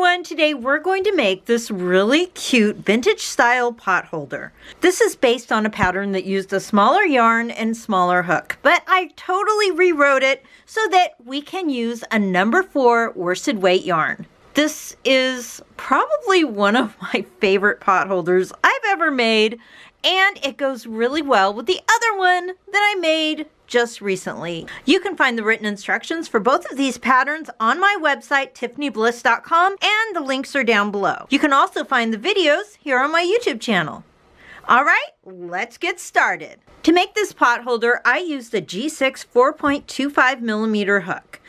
everyone, today we're going to make this really cute vintage style pot holder. This is based on a pattern that used a smaller yarn and smaller hook, but I totally rewrote it so that we can use a number 4 worsted weight yarn. This is probably one of my favorite pot holders I've ever made, and it goes really well with the other one that I made just recently. You can find the written instructions for both of these patterns on my website, tiffanybliss.com, and the links are down below. You can also find the videos here on my YouTube channel. All right, let's get started. To make this pot holder, I used a G6 4.25 millimeter hook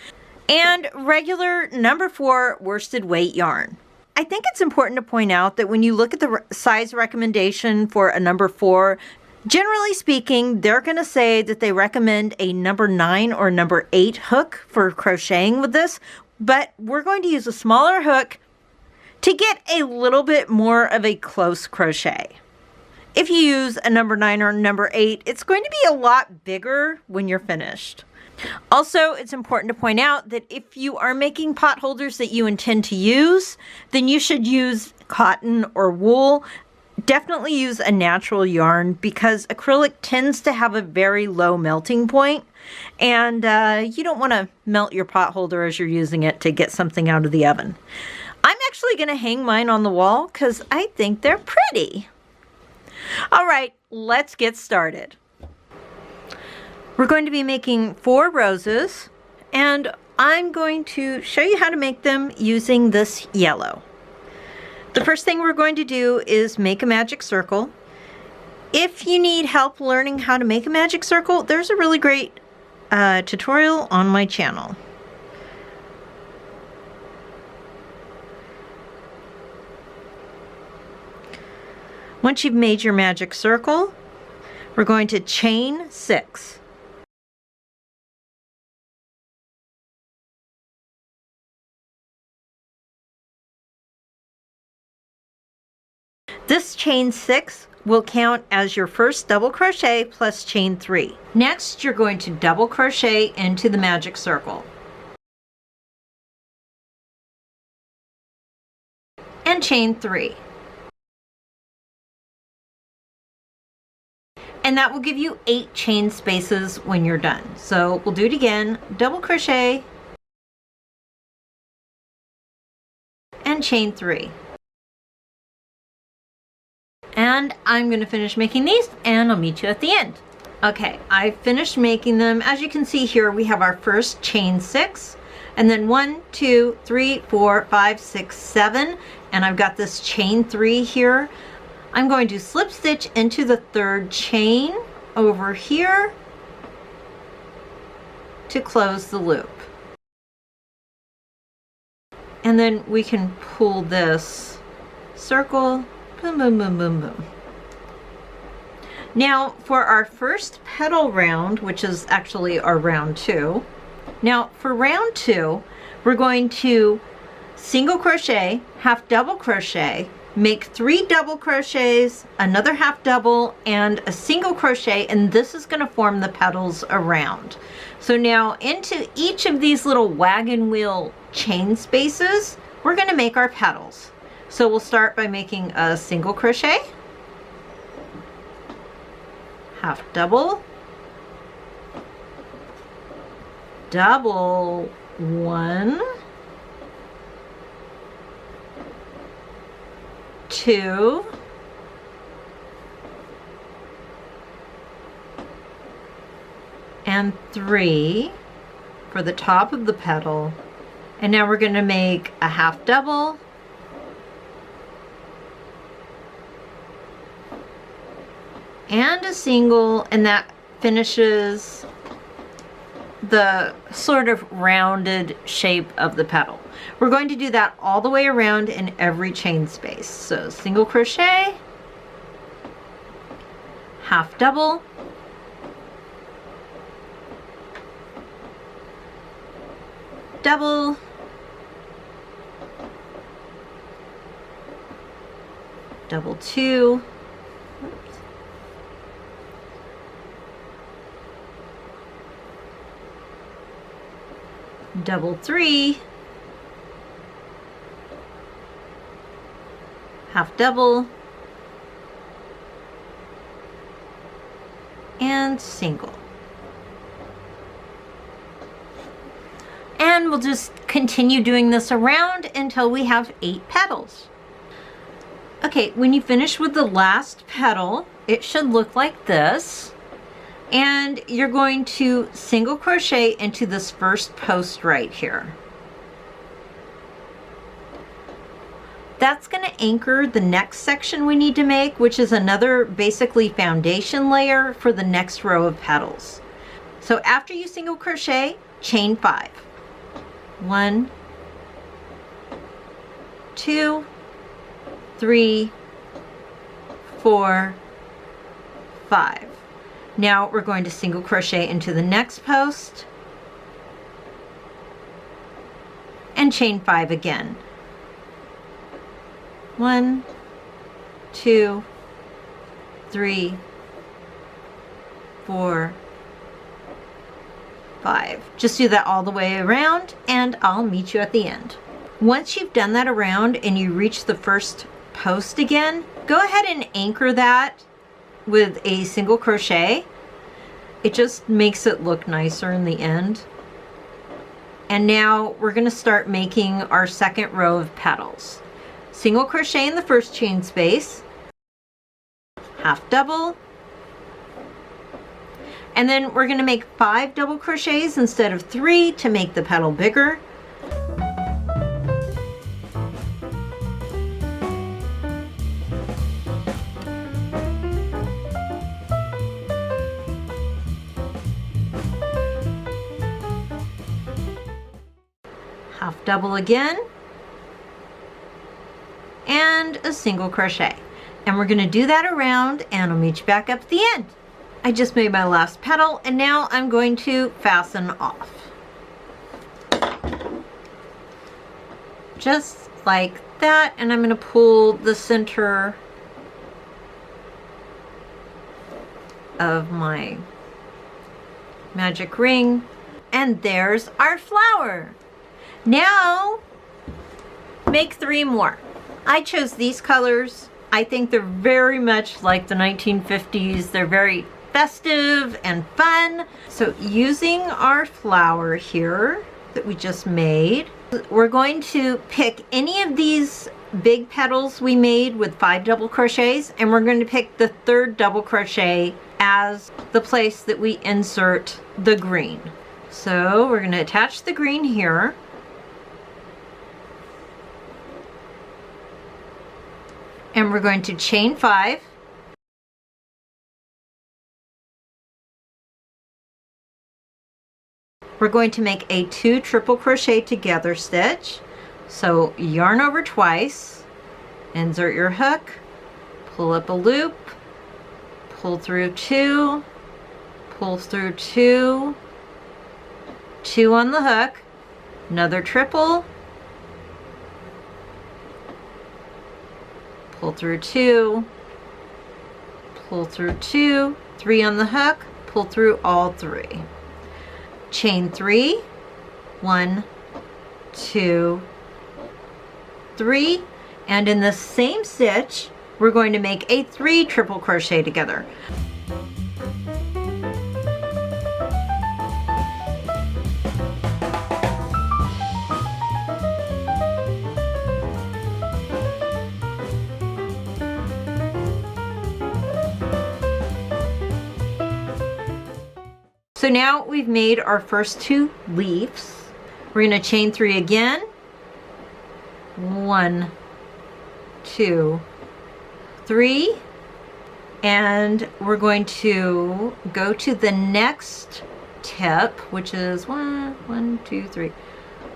and regular number 4 worsted weight yarn. I think it's important to point out that when you look at the size recommendation for a number 4, generally speaking, they're going to say that they recommend a number 9 or number 8 hook for crocheting with this, but we're going to use a smaller hook to get a little bit more of a close crochet. If you use a number 9 or number 8, it's going to be a lot bigger when you're finished. Also, it's important to point out that if you are making pot holders that you intend to use, then you should use cotton or wool. Definitely use a natural yarn because acrylic tends to have a very low melting point, and you don't want to melt your pot holder as you're using it to get something out of the oven. I'm actually going to hang mine on the wall because I think they're pretty. All right, let's get started. We're going to be making 4 roses, and I'm going to show you how to make them using this yellow. The first thing we're going to do is make a magic circle. If you need help learning how to make a magic circle, there's a really great tutorial on my channel. Once you've made your magic circle, we're going to chain 6. This chain 6 will count as your first double crochet plus chain 3. Next, you're going to double crochet into the magic circle and chain 3. And that will give you 8 chain spaces when you're done. So we'll do it again, double crochet and chain 3. And I'm going to finish making these, and I'll meet you at the end. Okay, I finished making them. As you can see here, we have our first chain 6, and then 1, 2, 3, 4, 5, 6, 7, and I've got this chain 3 here. I'm going to slip stitch into the 3rd chain over here to close the loop. And then we can pull this circle. Boom, boom, boom, boom, boom. Now for our first petal round, which is actually our round 2. Now for round 2, we're going to single crochet, half double crochet, make 3 double crochets, another half double, and a single crochet, and this is going to form the petals around. So now into each of these little wagon wheel chain spaces, we're going to make our petals. So we'll start by making a single crochet, half double, double 1, 2, and 3 for the top of the petal. And now we're going to make a half double, and a single, and that finishes the sort of rounded shape of the petal. We're going to do that all the way around in every chain space. So single crochet, half double, double, double 2, double 3, half double, and single. And we'll just continue doing this around until we have 8 petals. Okay, when you finish with the last petal, it should look like this. And you're going to single crochet into this first post right here. That's going to anchor the next section we need to make, which is another basically foundation layer for the next row of petals. So after you single crochet, chain 5. 1, 2, 3, 4, 5. Now we're going to single crochet into the next post and chain 5 again. 1, 2, 3, 4, 5. Just do that all the way around and I'll meet you at the end. Once you've done that around and you reach the first post again, go ahead and anchor that with a single crochet. It just makes it look nicer in the end. And now we're going to start making our second row of petals. Single crochet in the first chain space, half double, and then we're going to make 5 double crochets instead of 3 to make the petal bigger. Half double again, and a single crochet. And we're going to do that around and I'll meet you back up at the end. I just made my last petal and now I'm going to fasten off. Just like that, and I'm going to pull the center of my magic ring, and there's our flower. Now make 3 more. I chose these colors. I think they're very much like the 1950s. They're very festive and fun. So using our flower here that we just made, we're going to pick any of these big petals we made with 5 double crochets, and we're going to pick the 3rd double crochet as the place that we insert the green. So we're going to attach the green here. And we're going to chain 5. We're going to make a 2 triple crochet together stitch. So yarn over twice, insert your hook, pull up a loop, pull through 2, pull through 2, 2 on the hook, another triple, pull through 2, pull through 2, 3 on the hook, pull through all 3. Chain 3, 1, 2, 3, and in the same stitch we're going to make a 3 triple crochet together. So now we've made our first 2 leaves. We're going to chain 3 again. 1, 2, 3. And we're going to go to the next tip, which is 1, 2, 3.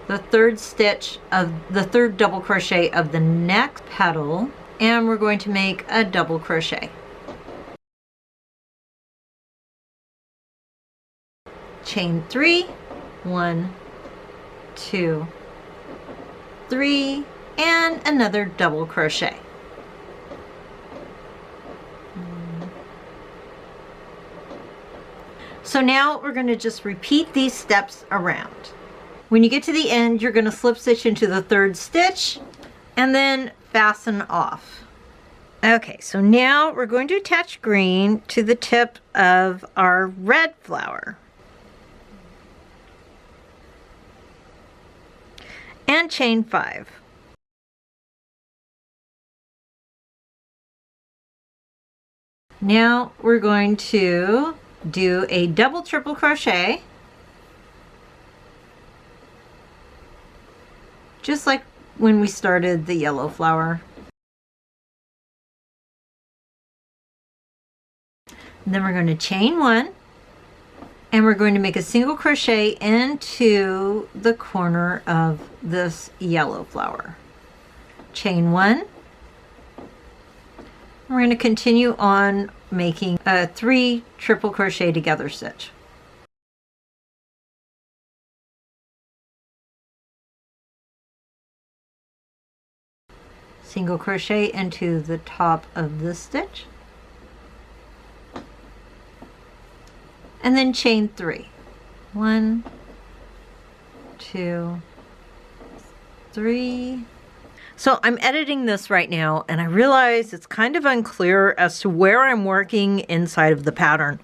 The 3rd stitch of the 3rd double crochet of the next petal, and we're going to make a double crochet. Chain 3, 1, 2, 3, and another double crochet. So now we're going to just repeat these steps around. When you get to the end, you're going to slip stitch into the 3rd stitch and then fasten off. Okay, so now we're going to attach green to the tip of our red flower. And chain 5. Now we're going to do a double triple crochet, just like when we started the yellow flower. And then we're going to chain 1, and we're going to make a single crochet into the corner of this yellow flower. Chain 1. We're going to continue on making a 3 triple crochet together stitch. Single crochet into the top of this stitch. And then chain 3. 1, 2, 3. So I'm editing this right now, and I realize it's kind of unclear as to where I'm working inside of the pattern.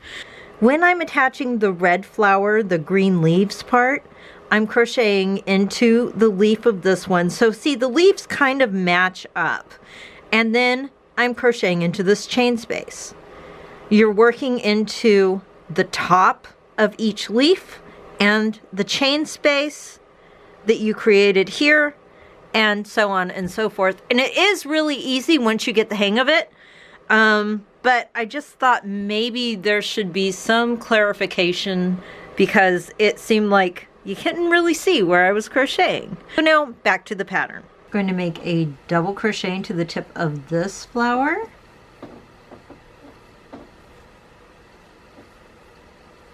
When I'm attaching the red flower, the green leaves part, I'm crocheting into the leaf of this one. So see, the leaves kind of match up. And then I'm crocheting into this chain space. You're working into the top of each leaf and the chain space that you created here, and so on and so forth. And it is really easy once you get the hang of it. But I just thought maybe there should be some clarification because it seemed like you couldn't really see where I was crocheting. So now back to the pattern. I'm going to make a double crochet into the tip of this flower.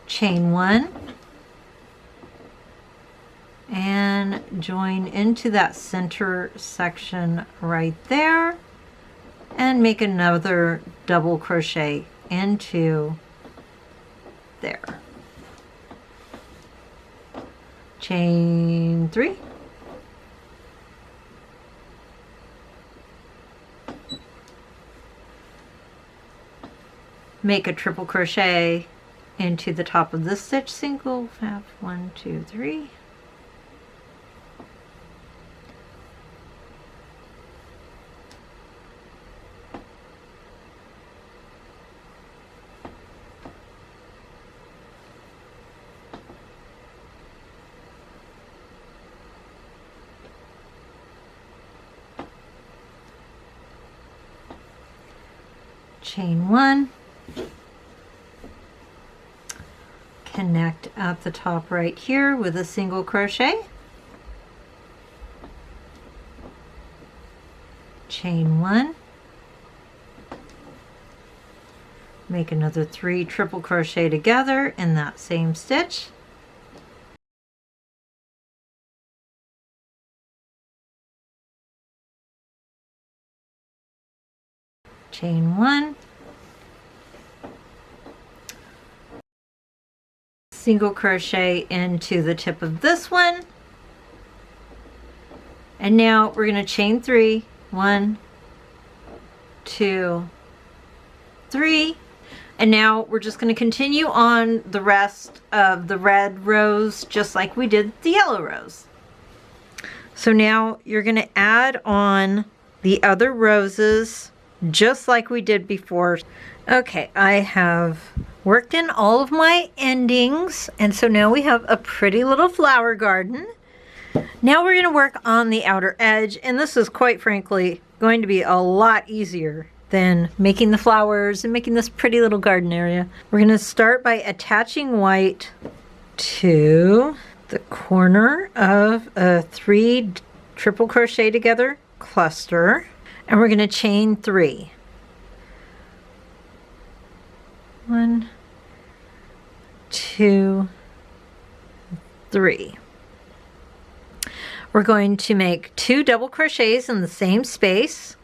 Chain 1. And join into that center section right there and make another double crochet into there. Chain 3. Make a triple crochet into the top of this stitch, single, 1, 2, 3. Chain 1, connect at the top right here with a single crochet, chain 1, make another 3 triple crochet together in that same stitch, chain 1, single crochet into the tip of this one, and now we're going to chain 3, 1, 2, 3, and now we're just going to continue on the rest of the red rows just like we did the yellow rows. So now you're going to add on the other roses just like we did before. Okay, I have worked in all of my endings, and so now we have a pretty little flower garden. Now we're going to work on the outer edge, and this is quite frankly going to be a lot easier than making the flowers and making this pretty little garden area. We're going to start by attaching white to the corner of a 3 triple crochet together cluster, and we're going to chain 3. 1, 2, 3. We're going to make 2 double crochets in the same space.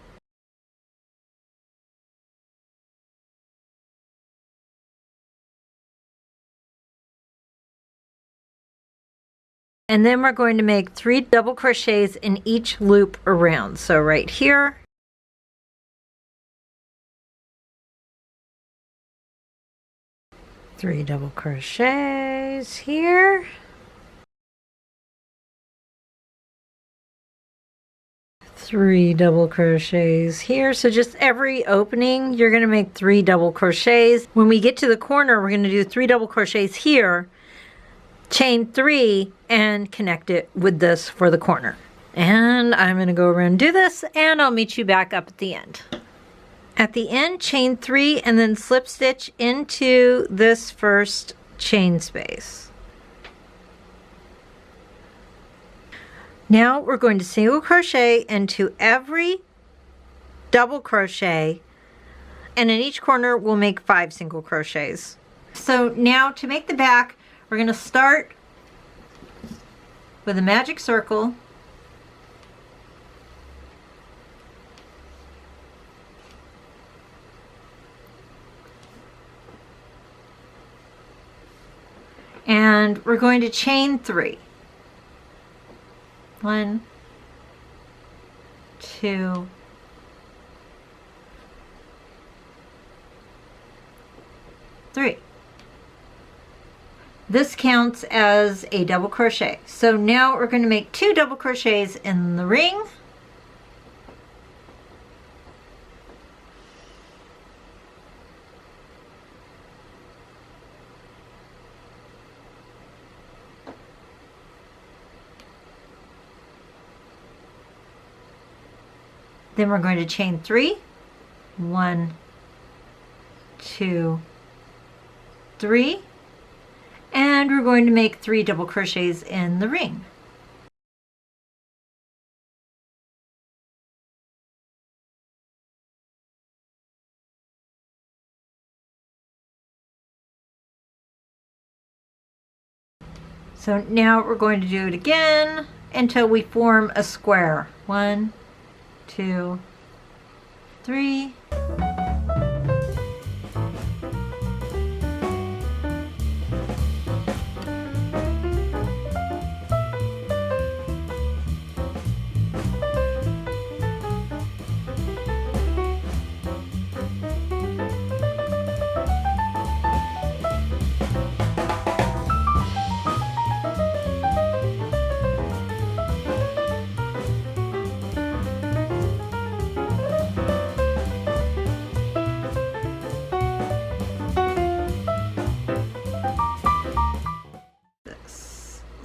And then we're going to make 3 double crochets in each loop around. So right here, 3 double crochets here. 3 double crochets here. So just every opening you're going to make 3 double crochets. When we get to the corner, we're going to do 3 double crochets here, chain 3, and connect it with this for the corner. And I'm going to go around and do this, and I'll meet you back up at the end. At the end, chain 3 and then slip stitch into this first chain space. Now we're going to single crochet into every double crochet, and in each corner we'll make 5 single crochets. So now to make the back, we're going to start with a magic circle, and we're going to chain 3. 1, 2, 3. This counts as a double crochet. So now we're going to make 2 double crochets in the ring. Then we're going to chain 3. 1, 2, 3. And we're going to make 3 double crochets in the ring. So now we're going to do it again until we form a square. 1, 2, 3.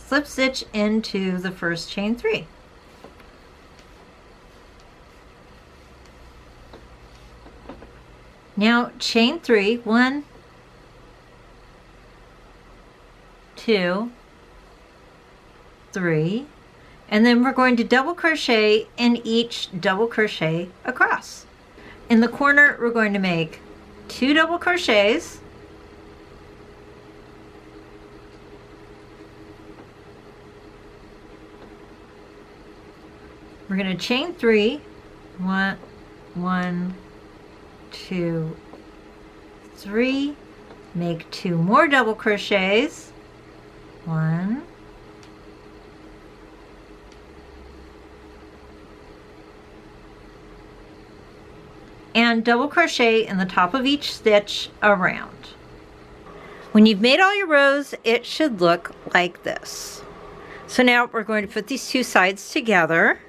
Slip stitch into the first chain 3. Now chain 3, 1, 2, 3, and then we're going to double crochet in each double crochet across. In the corner we're going to make 2 double crochets, we're going to chain 3, 1, 2, 3, make 2 more double crochets, 1, and double crochet in the top of each stitch around. When you've made all your rows, it should look like this. So now we're going to put these 2 sides together.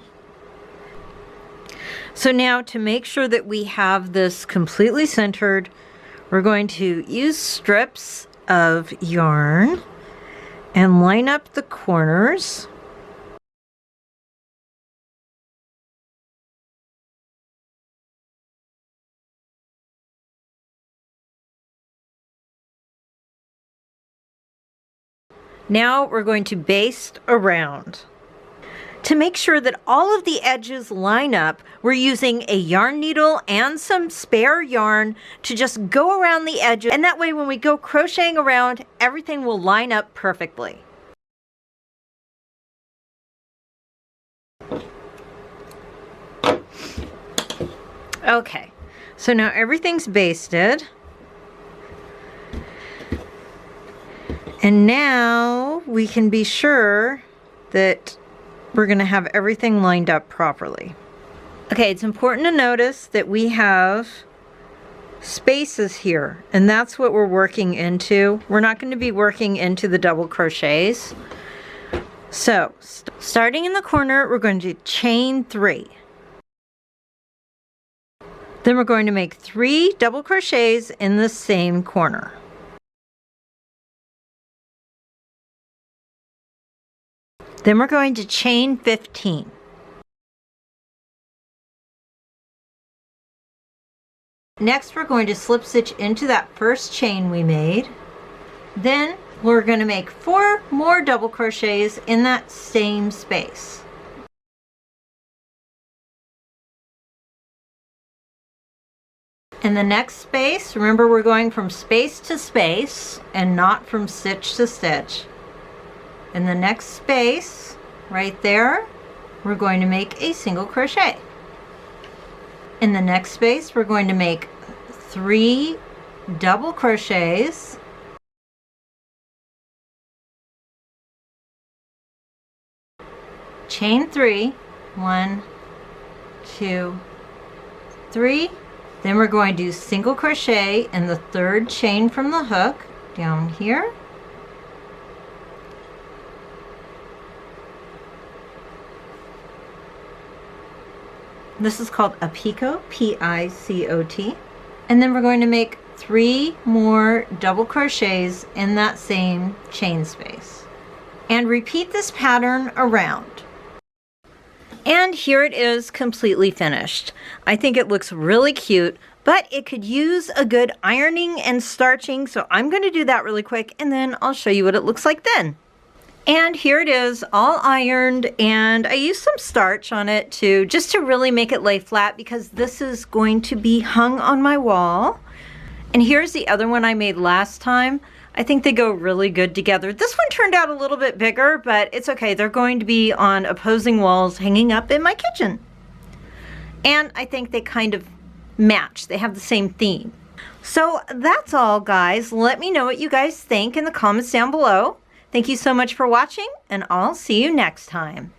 So now to make sure that we have this completely centered, we're going to use strips of yarn and line up the corners. Now we're going to baste around. To make sure that all of the edges line up, we're using a yarn needle and some spare yarn to just go around the edges, and that way when we go crocheting around, everything will line up perfectly. Okay, so now everything's basted. And now we can be sure that we're going to have everything lined up properly. Okay, it's important to notice that we have spaces here, and that's what we're working into. We're not going to be working into the double crochets. So starting in the corner, we're going to chain 3. Then we're going to make 3 double crochets in the same corner. Then we're going to chain 15. Next, we're going to slip stitch into that first chain we made. Then we're going to make 4 more double crochets in that same space. In the next space, remember we're going from space to space and not from stitch to stitch. In the next space, right there, we're going to make a single crochet. In the next space, we're going to make 3 double crochets. Chain 3, 1, 2, 3. Then we're going to do single crochet in the 3rd chain from the hook down here. This is called a picot, P-I-C-O-T. And then we're going to make 3 more double crochets in that same chain space. And repeat this pattern around. And here it is completely finished. I think it looks really cute, but it could use a good ironing and starching, so I'm going to do that really quick and then I'll show you what it looks like then. And here it is all ironed, and I used some starch on it too, just to really make it lay flat because this is going to be hung on my wall. And here's the other one I made last time. I think they go really good together. This one turned out a little bit bigger, but it's okay. They're going to be on opposing walls hanging up in my kitchen. And I think they kind of match. They have the same theme. So that's all, guys. Let me know what you guys think in the comments down below. Thank you so much for watching, and I'll see you next time.